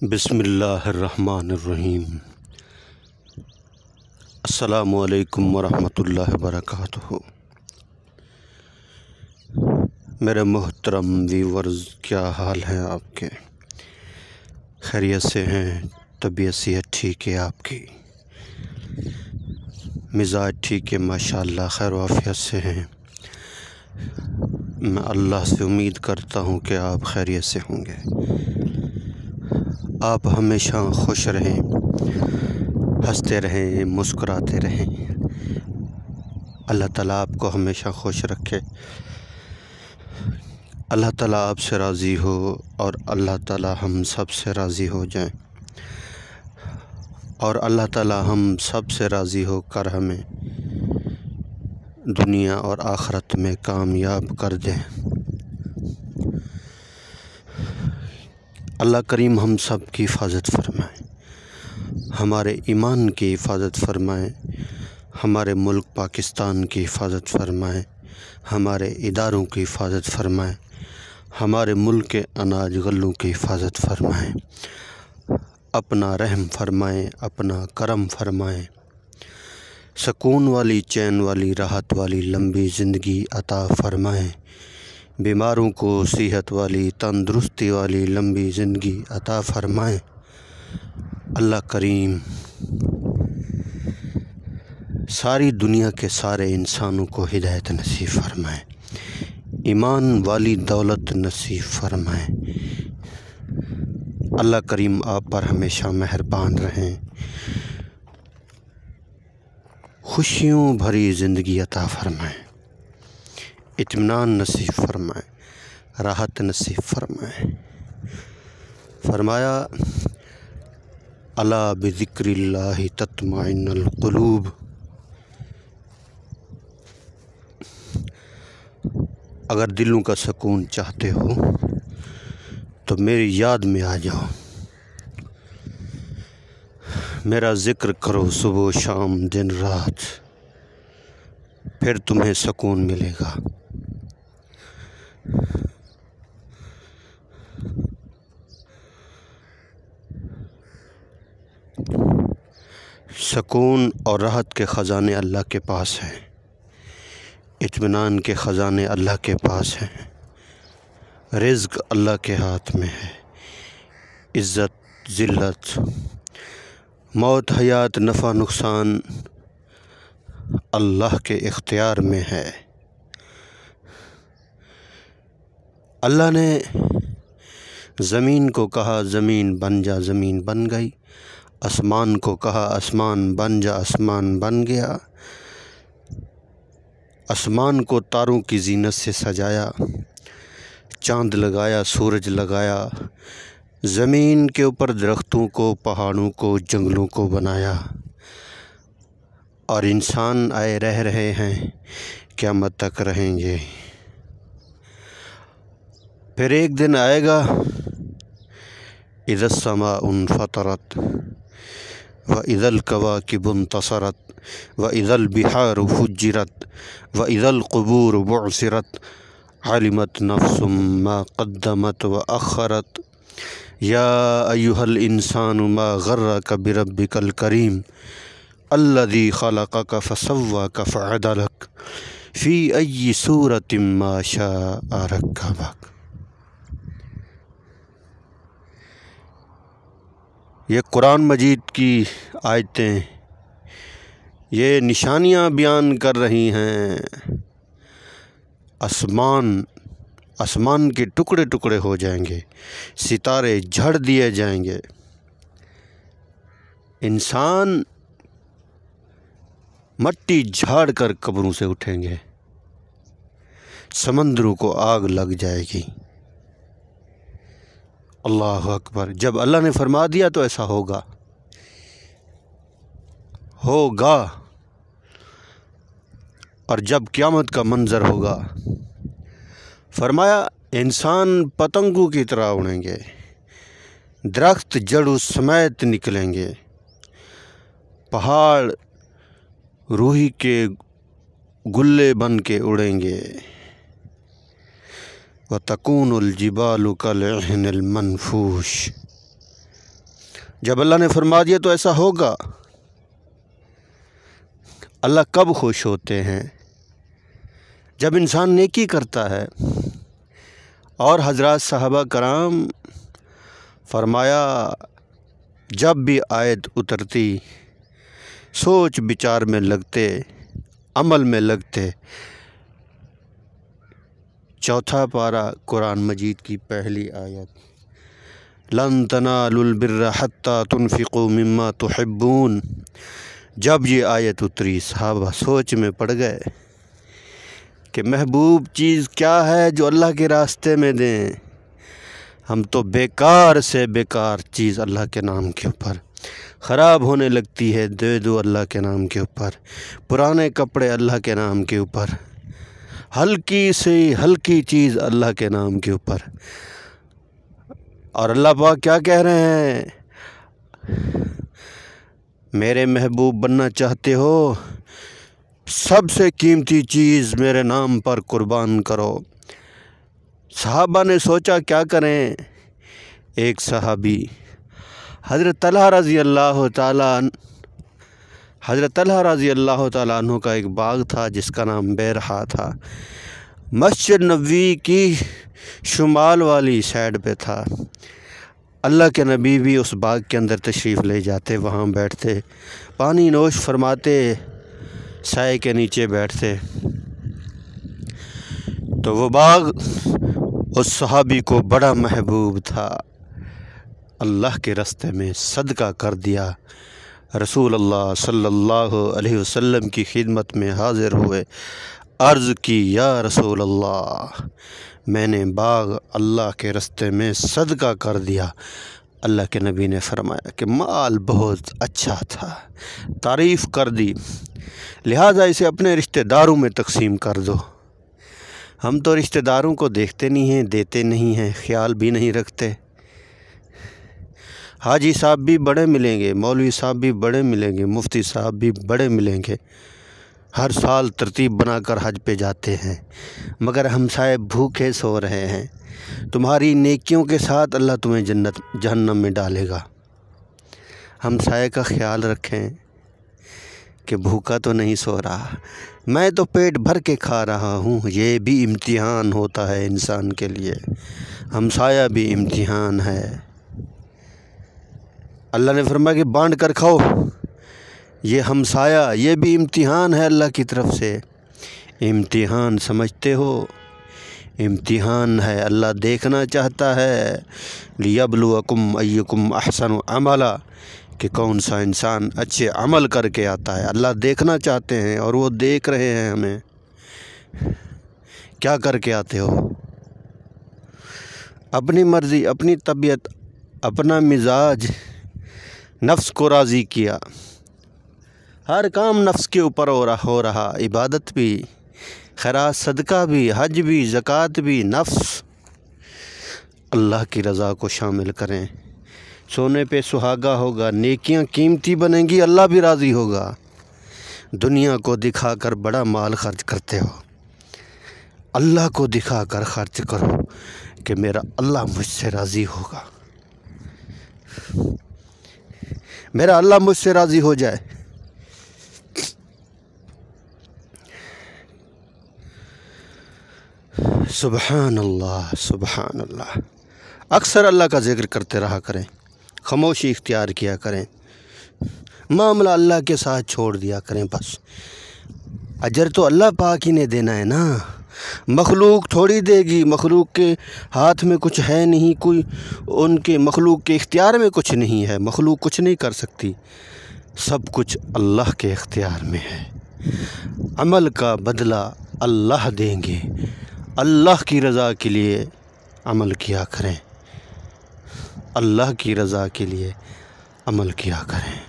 بسم اللہ الرحمن الرحیم۔ السلام علیکم ورحمۃ اللہ وبرکاتہ۔ میرے محترم ویورز، کیا حال ہیں آپ کے؟ خیریت سے ہیں؟ طبیعت صحت ٹھیک ہے آپ کی؟ مزاج ٹھیک ہے؟ ماشاءاللہ خیر و عافیت سے ہیں؟ میں اللہ سے امید کرتا ہوں کہ آپ خیریت سے ہوں گے۔ آپ ہمیشہ خوش رہیں، ہنستے رہیں، مسکراتے رہیں۔ اللہ تعالیٰ آپ کو ہمیشہ خوش رکھے، اللہ تعالیٰ آپ سے راضی ہو اور اللہ تعالیٰ ہم سب سے راضی ہو جائیں، اور اللہ تعالیٰ ہم سب سے راضی ہو کر ہمیں دنیا اور آخرت میں کامیاب کر دیں۔ اللہ کریم ہم سب کی حفاظت فرمائے، ہمارے ایمان کی حفاظت فرمائے، ہمارے ملک پاکستان کی حفاظت فرمائے، ہمارے اداروں کی حفاظت فرمائے، ہمارے ملک کے اناج غلوں کی حفاظت فرمائے، اپنا رحم فرمائے، اپنا کرم فرمائے، سکون والی، چین والی، راحت والی لمبی زندگی عطا فرمائے، بیماروں کو صحت والی، تندرستی والی لمبی زندگی عطا فرمائے۔ اللہ کریم ساری دنیا کے سارے انسانوں کو ہدایت نصیب فرمائے، ایمان والی دولت نصیب فرمائے۔ اللہ کریم آپ پر ہمیشہ مہربان رہیں، خوشیوں بھری زندگی عطا فرمائے، اطمینان نصیب فرمائے، راحت نصیب فرمائے۔ فرمایا الا بذکر اللہ تطمئن القلوب، اگر دلوں کا سکون چاہتے ہو تو میری یاد میں آ جاؤ، میرا ذکر کرو صبح و شام، دن رات، پھر تمہیں سکون ملے گا۔ سکون اور راحت کے خزانے اللہ کے پاس ہیں، اطمینان کے خزانے اللہ کے پاس ہیں، رزق اللہ کے ہاتھ میں ہے، عزت ذلت، موت حیات، نفع نقصان اللہ کے اختیار میں ہے۔ اللہ نے زمین کو کہا زمین بن جا، زمین بن گئی، آسمان کو کہا آسمان بن جا، آسمان بن گیا، آسمان کو تاروں کی زینت سے سجایا، چاند لگایا، سورج لگایا، زمین کے اوپر درختوں کو، پہاڑوں کو، جنگلوں کو بنایا، اور انسان آئے رہ رہے ہیں، قیامت تک رہیں گے۔ پھر ایک دن آئے گا اذا السماء انفطرت واذا الكواكب انتصرت واذا البحار فجرت واذا القبور بعثرت علمت نفس ما قدمت واخرت یا ایھا الانسان ما غرک بربک الکریم الذی خلقک فسواک فعدلک فی ای صورۃ ما شاء رکبک۔ یہ قرآن مجید کی آیتیں یہ نشانیاں بیان کر رہی ہیں، آسمان کے ٹکڑے ٹکڑے ہو جائیں گے، ستارے جھڑ دیے جائیں گے، انسان مٹی جھاڑ کر قبروں سے اٹھیں گے، سمندروں کو آگ لگ جائے گی۔ اللہ اکبر! جب اللہ نے فرما دیا تو ایسا ہوگا، اور جب قیامت کا منظر ہوگا، فرمایا انسان پتنگوں کی طرح اڑیں گے، درخت جڑوں سمیت نکلیں گے، پہاڑ روئی کے گلے بن کے اڑیں گے، وَتَكُونُ الْجِبَالُ كَالْعِهْنِ الْمَنْفُوشِ، جب اللہ نے فرما دیا تو ایسا ہوگا۔ اللہ کب خوش ہوتے ہیں؟ جب انسان نیکی کرتا ہے۔ اور حضرات صحابہ کرام فرمایا جب بھی آیت اترتی سوچ بچار میں لگتے، عمل میں لگتے۔ چوتھا پارہ قرآن مجید کی پہلی آیت، لن تنالوا البر حتى تنفقوا مما تحبون۔ جب یہ آیت اتری صحابہ سوچ میں پڑ گئے کہ محبوب چیز کیا ہے جو اللہ کے راستے میں دیں؟ ہم تو بیکار سے بیکار چیز اللہ کے نام کے اوپر خراب ہونے لگتی ہے، دے دو اللہ کے نام کے اوپر، پرانے کپڑے اللہ کے نام کے اوپر، ہلکی سے ہلکی چیز اللہ کے نام کے اوپر۔ اور اللہ پاک کیا کہہ رہے ہیں؟ میرے محبوب بننا چاہتے ہو؟ سب سے قیمتی چیز میرے نام پر قربان کرو۔ صحابہ نے سوچا کیا کریں؟ ایک صحابی حضرت طلحہ رضی اللہ تعالیٰ عنہ کا ایک باغ تھا جس کا نام بیرحا تھا، مسجد نبوی کی شمال والی سائڈ پہ تھا۔ اللہ کے نبی بھی اس باغ کے اندر تشریف لے جاتے، وہاں بیٹھتے، پانی نوش فرماتے، سائے کے نیچے بیٹھتے۔ تو وہ باغ اس صحابی کو بڑا محبوب تھا، اللہ کے راستے میں صدقہ کر دیا۔ رسول اللہ صلی اللہ علیہ وسلم کی خدمت میں حاضر ہوئے، عرض کی یا رسول اللہ میں نے باغ اللہ کے راستے میں صدقہ کر دیا۔ اللہ کے نبی نے فرمایا کہ مال بہت اچھا تھا، تعریف کر دی، لہٰذا اسے اپنے رشتہ داروں میں تقسیم کر دو۔ ہم تو رشتہ داروں کو دیکھتے نہیں ہیں، دیتے نہیں ہیں، خیال بھی نہیں رکھتے۔ حاجی صاحب بھی بڑے ملیں گے، مولوی صاحب بھی بڑے ملیں گے، مفتی صاحب بھی بڑے ملیں گے، ہر سال ترتیب بنا کر حج پہ جاتے ہیں، مگر ہمسائے بھوکے سو رہے ہیں۔ تمہاری نیکیوں کے ساتھ اللہ تمہیں جہنم میں ڈالے گا۔ ہمسائے کا خیال رکھیں کہ بھوکا تو نہیں سو رہا، میں تو پیٹ بھر کے کھا رہا ہوں۔ یہ بھی امتحان ہوتا ہے انسان کے لیے، ہمسایہ بھی امتحان ہے۔ اللہ نے فرمایا کہ بانٹ کر کھاؤ، یہ ہمسایہ یہ بھی امتحان ہے اللہ کی طرف سے۔ امتحان سمجھتے ہو؟ امتحان ہے، اللہ دیکھنا چاہتا ہے، لیبلوکم ایکم احسن عملا، کہ کون سا انسان اچھے عمل کر کے آتا ہے۔ اللہ دیکھنا چاہتے ہیں اور وہ دیکھ رہے ہیں ہمیں، کیا کر کے آتے ہو۔ اپنی مرضی، اپنی طبیعت، اپنا مزاج، نفس کو راضی کیا، ہر کام نفس کے اوپر ہو رہا، عبادت بھی، خیرات صدقہ بھی، حج بھی، زکوٰۃ بھی، نفس۔ اللہ کی رضا کو شامل کریں، سونے پہ سہاگا ہوگا، نیکیاں قیمتی بنیں گی، اللہ بھی راضی ہوگا۔ دنیا کو دکھا کر بڑا مال خرچ کرتے ہو، اللہ کو دکھا کر خرچ کرو کہ میرا اللہ مجھ سے راضی ہوگا، میرا اللہ مجھ سے راضی ہو جائے۔ سبحان اللہ، سبحان اللہ۔ اکثر اللہ کا ذکر کرتے رہا کریں، خاموشی اختیار کیا کریں، معاملہ اللہ کے ساتھ چھوڑ دیا کریں۔ بس اجر تو اللہ پاک ہی نے دینا ہے نا، مخلوق تھوڑی دے گی، مخلوق کے ہاتھ میں کچھ ہے نہیں، کوئی ان کے مخلوق کے اختیار میں کچھ نہیں ہے، مخلوق کچھ نہیں کر سکتی، سب کچھ اللہ کے اختیار میں ہے۔ عمل کا بدلہ اللہ دیں گے، اللہ کی رضا کے لیے عمل کیا کریں، اللہ کی رضا کے لیے عمل کیا کریں۔